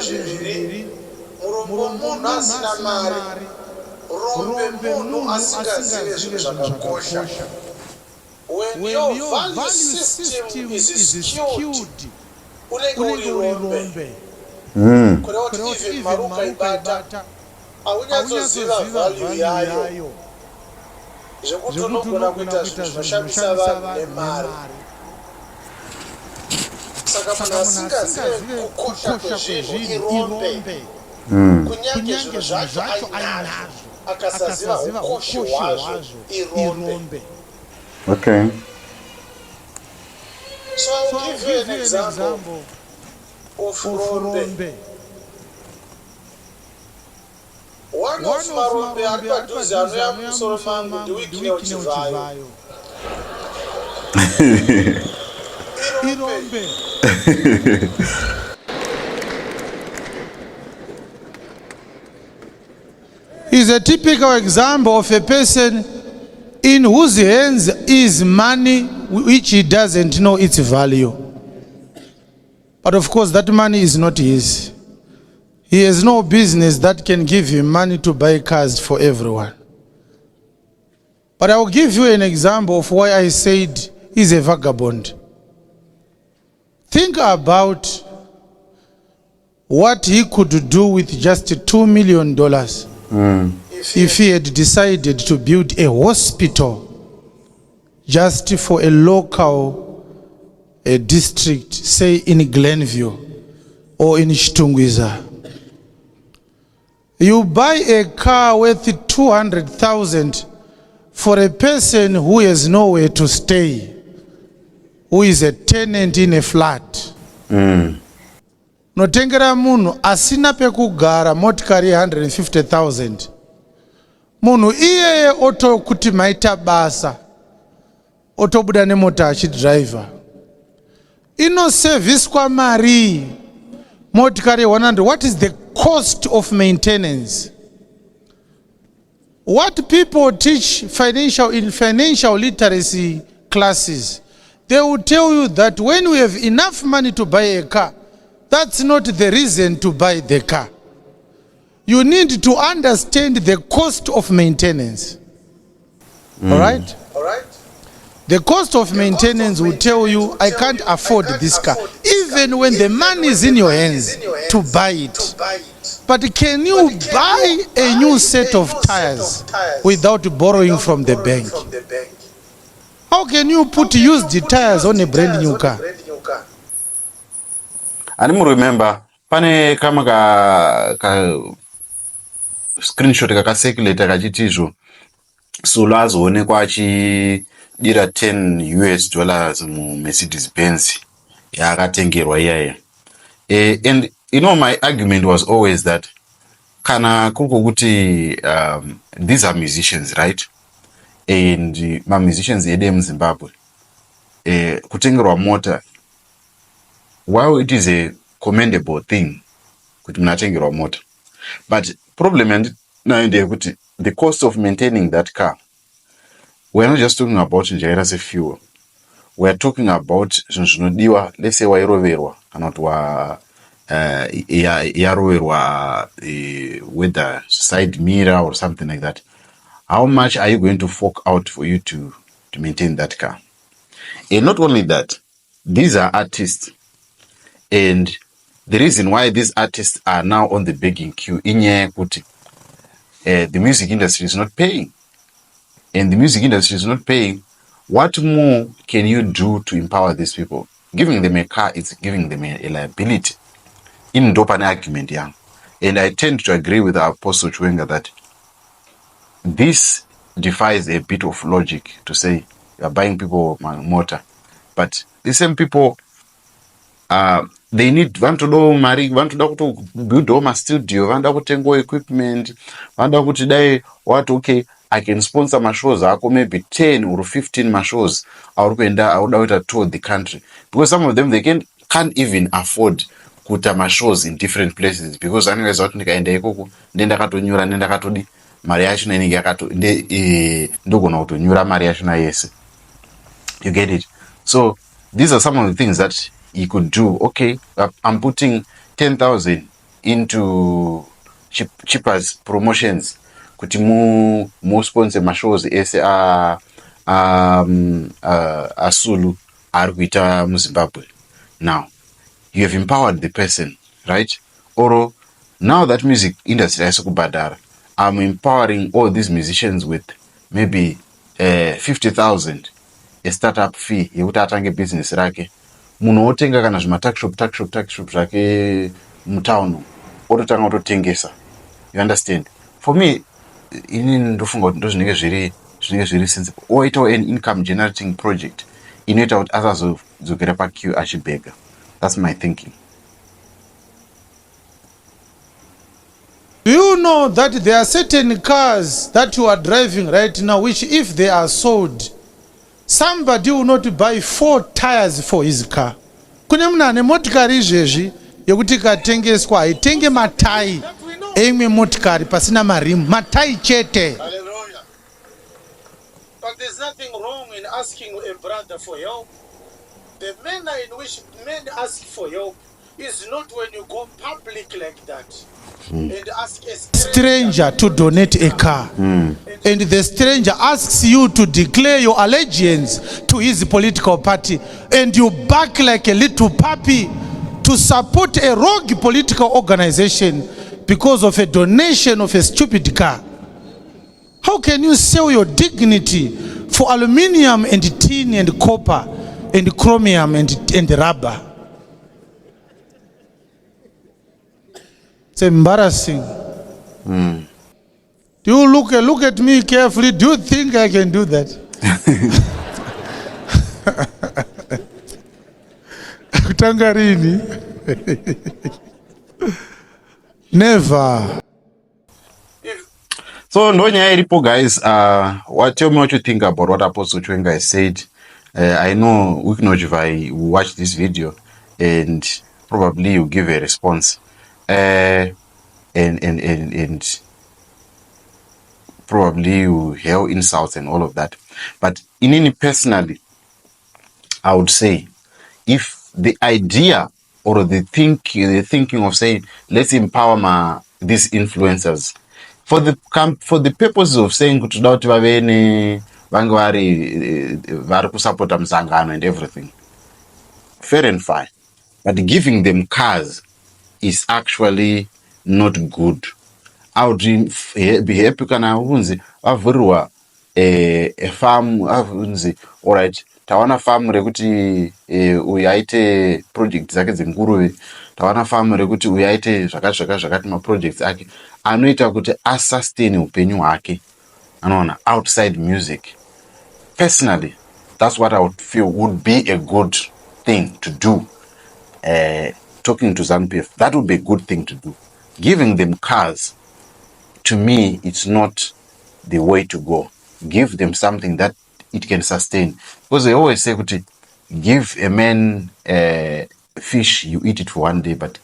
zviviri murombo munhu asina mari rombe munhu asingazive zvinhu zvakakosha. When your value system is skewed, unenge uri rombe. Kureva kuti even mari ukaibata haunyazoziva value yayo, zvekuti unogona kuita zvinhu zvinoshamisa vanhu nemari. Saka munhu asingazive kukosha kwezvinhu irombe, kunyange zvinhu zvacho ainazvo akasaziva ukosha hwazvo irombe. Okay. So I'll give you an example of rombe. One of marombe ari padhuze anouya mumusoro mangu ndiWicknell Chivhayo. Irombe. Is a typical example of a person in whose hands is money which he doesn't know its value. But of course that money is not his. He has no business that can give him money to buy cars for everyone. But I will give you an example of why I said he's a vagabond. Think about what he could do with just $2 million if he had decided to build a hospital just for a local district, say in Glenview or in Chitungwiza. You buy a car worth 200,000 for a person who has nowhere to stay, who is a tenant in a flat. Notengera munhu asina pekugara motikari 150,000. Munhu iyeye oto kuti maita basa, otobuda nemota achidriver. Inoserviswa mari motikari 100. What is the cost of maintenance? What people teach in financial literacy classes, they will tell you that when we have enough money to buy a car, that's not the reason to buy the car. You need to understand the cost of maintenance. All right? The cost of maintenance will tell you, I can't afford this car, even when the money is in your hands to buy it. But can you buy a new set of tires without borrowing from the bank? How can you put used tires on a brand new car? Animu remember, pane kama ka screenshot kakasirculate kachitizvo Sulu azoonekwa achidira $10 mu Mercedes Benz yaakatengerwa iyaya. And you know, my argument was always that kana kuti these are musicians, right? And my musicians edu emuZimbabwe kutengerwa mota, while it is a commendable thing kuti munatengerwa mota, but problem ndeyekuti the cost of maintaining that car, we're not just talking about njaira sefuel, we're talking about zvinhu zvinodiwa. Let's say wairoverwa kana kuti yaroverwa whether side mirror or something like that. How much are you going to fork out for you to maintain that car? And not only that, these are artists, and the reason why these artists are now on the begging queue, the music industry is not paying. And the music industry is not paying. What more can you do to empower these people? Giving them a car is giving them a liability. In an argument, yeah. And I tend to agree with Apostle Chiwenga that this defies a bit of logic to say you are buying people motor. But the same people, they need to build home studio, want equipment, okay, I can sponsor my shows, maybe 10 or 15 my shows, I would tour the country. Because some of them, they can't even afford kuta my shows in different places, because anyways ndikaenda ikoko ndakatonyura ndakatodi mari yacho inenge yakato ndogona kutonyura mari yacho yese. You get it? So these are some of the things that you could do. Okay, I'm putting 10,000 into cheapers promotions kuti sponsor mashows ese asulu ari kuita muZimbabwe. Now you have empowered the person, right? Or now that music industry has kubhadhara, I'm empowering all these musicians with maybe 50,000 a startup fee yekuti atange business rake. Munhu otenga kana tuckshop zvake mutown ototanga kutotengesa. You understand? For me, ini ndofunga kuti ndozvinenge zviri sensible. Oitawo an income generating project inoita kuti asazodzokera paqueue achibhega. That's my thinking. Do you know that there are certain cars that you are driving right now, which if they are sold, somebody will not buy 4 tires for his car. Kune munhu ane motikari izvezvi yekuti ikatengeswa haitenge matai emwe motikari pasina marimu, matai chete. Hallelujah. But there's nothing wrong in asking a brother for help. The manner in which men ask for help is not when you go public like that and ask a Stranger to donate a car. And the stranger asks you to declare your allegiance to his political party, and you back like a little puppy to support a rogue political organization because of a donation of a stupid car. How can you sell your dignity for aluminium and tin and copper and chromium and rubber? It's embarrassing. Do you look at me carefully? Do you think I can do that? Tangarini. Never. So ndonyaya iripo, guys. Tell me what you think about what Apostle Chiwenga has said. I know Wicknell Chivhayo will watch this video and probably you give a response. And probably you hear insults and all of that. But personally, I would say, if the idea or the thinking of saying, let's empower these influencers, for the purposes of saying kuti toda kuti vave vange vari kusapota musangano and everything, fair and fine. But giving them cars is actually not good. I would be happy kana hunzi avhurwa a farm avunzi, all right, tawana farm rekuti uyu aite project dzake dzenguruve, tawana farm rekuti uyu aite zvakati maprojects ake anoita kuti asustain upenyu hwake, anoona, outside music. Personally, that's what I would feel would be a good thing to do. Talking to ZANU-PF, that would be a good thing to do. Giving them cars, to me, it's not the way to go. Give them something that it can sustain. Because they always say, give a man a fish, you eat it for one day, but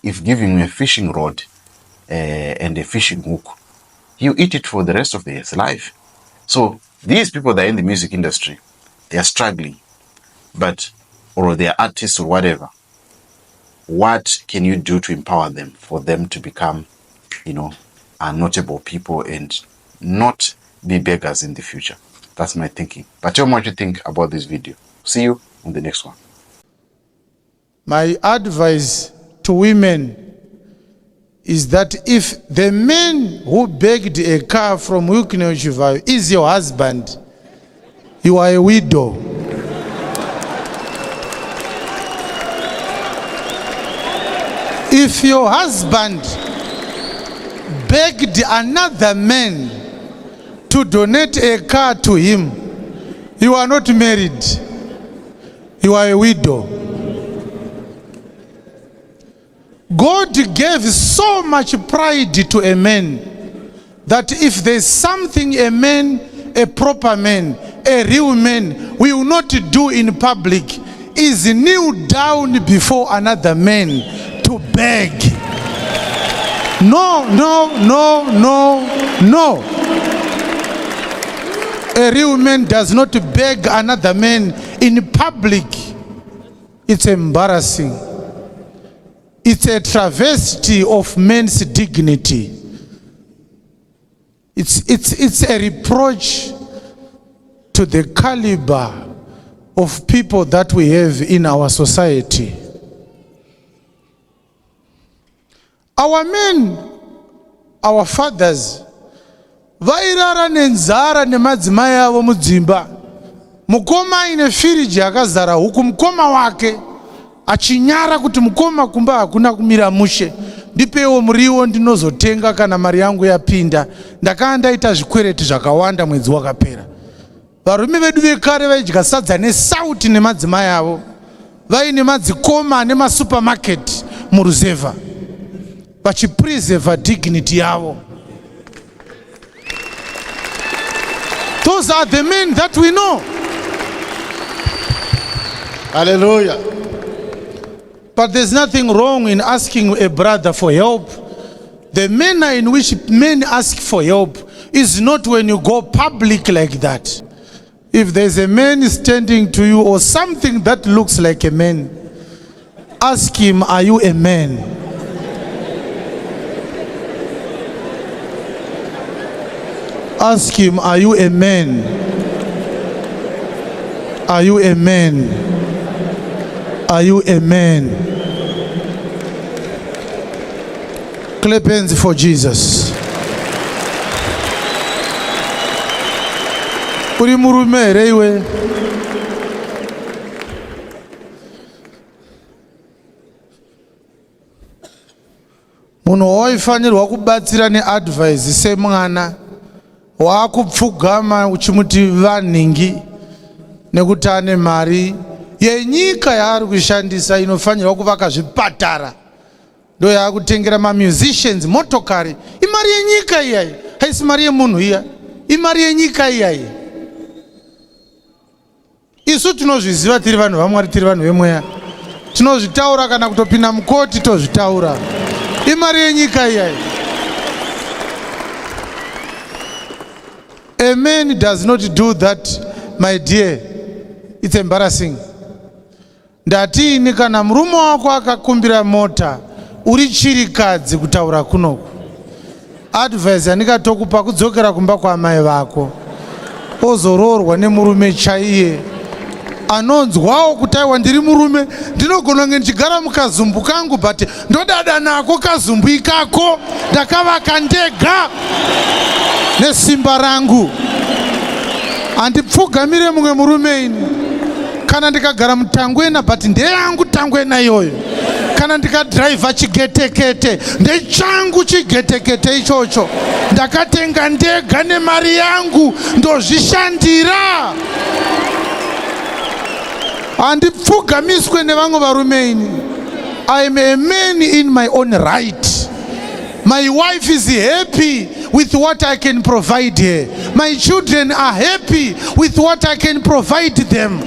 if giving him a fishing rod and a fishing hook, you eat it for the rest of his life. So these people that are in the music industry, they are struggling, or they are artists or whatever. What can you do to empower them for them to become, notable people and not be beggars in the future? That's my thinking. But tell me what you think about this video. See you on the next one. My advice to women is that if the man who begged a car from Wicknell Chivhayo is your husband, you are a widow. If your husband begged another man to donate a car to him, you are not married. You are a widow. God gave so much pride to a man that if there's something a proper man, a real man will not do in public, is kneel down before another man to beg. No. A real man does not beg another man in public. It's embarrassing. It's a travesty of men's dignity. It's a reproach to the caliber of people that we have in our society. Our men, our fathers, vairara nenzara nemadzimai avo mudzimba. Mukoma ine firiji akazara huku mukoma wake achinyara kuti mukoma kumba hakuna kumira mushe, ndipewo muriwo ndinozotenga kana mari yangu yapinda. Ndakanga ndaita zvikwereti zvakawanda mwedzi wakapera. Varume vedu vekare vaidya sadza nesauti nemadzimai avo, vaine madzikoma nemasupermarket muruzevha, vachipreserva dignity yavo. Those are the men that we know. Hallelujah. But there's nothing wrong in asking a brother for help. The manner in which men ask for help is not when you go public like that. If there's a man standing to you or something that looks like a man, ask him, are you a man? Ask him, are you a man? Are you a man? Are you a man? Clap hands for Jesus. Uri murume here iwe? Munhu waifanirwa kubatsira neadvice semwana wakupfugama uchimuti vanhingi nekuti ane mari yenyika yaari kushandisa inofanirwa kuvaka zvipatara, ndo yaakutengera mamusicians motokari. Imari yenyika iyayi, haisi mari yemunhu iya, imari yenyika iyayi. Isu tinozviziva tiri vanhu vaMwari, tiri vanhu vemweya, tinozvitaura kana kutopinda mukoti tozvitaura. Imari yenyika iyayi. A man does not do that, my dear. It's embarrassing. Ndatini kana murume wako akakumbira mota uri chirikadzi kutaura kunoku, advice andikatokupa kudzokera kumba kwaamai vako ozororwa nemurume chaiye anonzwawo kuti aiwa ndiri murume ndinogona kunge ndichigara mukazumbu kangu, but ndodada nako kazumbu ikako ndakavaka ndega nesimba rangu, handipfugamire mumwe murume ini. Kana ndikagara mutangwena, but ndeyangu tangwena iyoyo. Kana ndikadhiraivha chigetekete, ndechangu chigetekete ichocho, ndakatenga ndega nemari yangu, ndozvishandira. Handipfugamiswe nevamwe varume ini. I am a man in my own right. My wife is happy with what I can provide her. My children are happy with what I can provide them.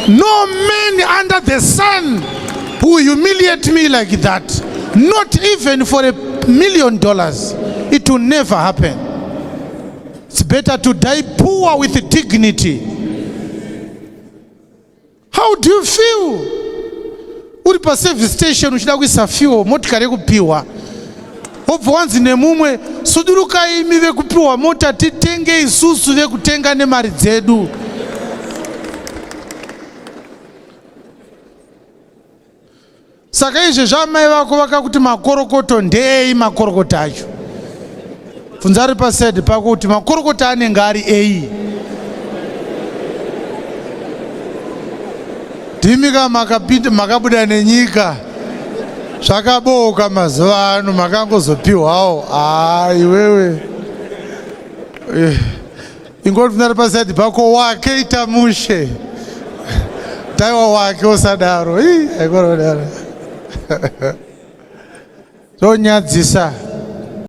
No man under the sun who humiliate me like that. Not even for $1 million. It will never happen. It's better to die poor with dignity. How do you feel? Uri pa service station uchida kuisa fuel motikari kupiwa. Obva wanzi nemumwe suduruka imi vekupiwa mota titenge isusu vekutenga nemari dzedu. Saka izve zvamai vako vakakuti makorokoto ndei makorokoto acho. Bvunza ari paside pako kuti makorokoto anenge ari ei. Ndimi kama makapinda makabuda nenyika. Zvakaboka mazuva ano makangozopiwawo. Iwewe. Ingoti bvunza ari paside pako wake ita mushe. Taiwa wake osadaro. Aikorodaro. Zonyadzisa.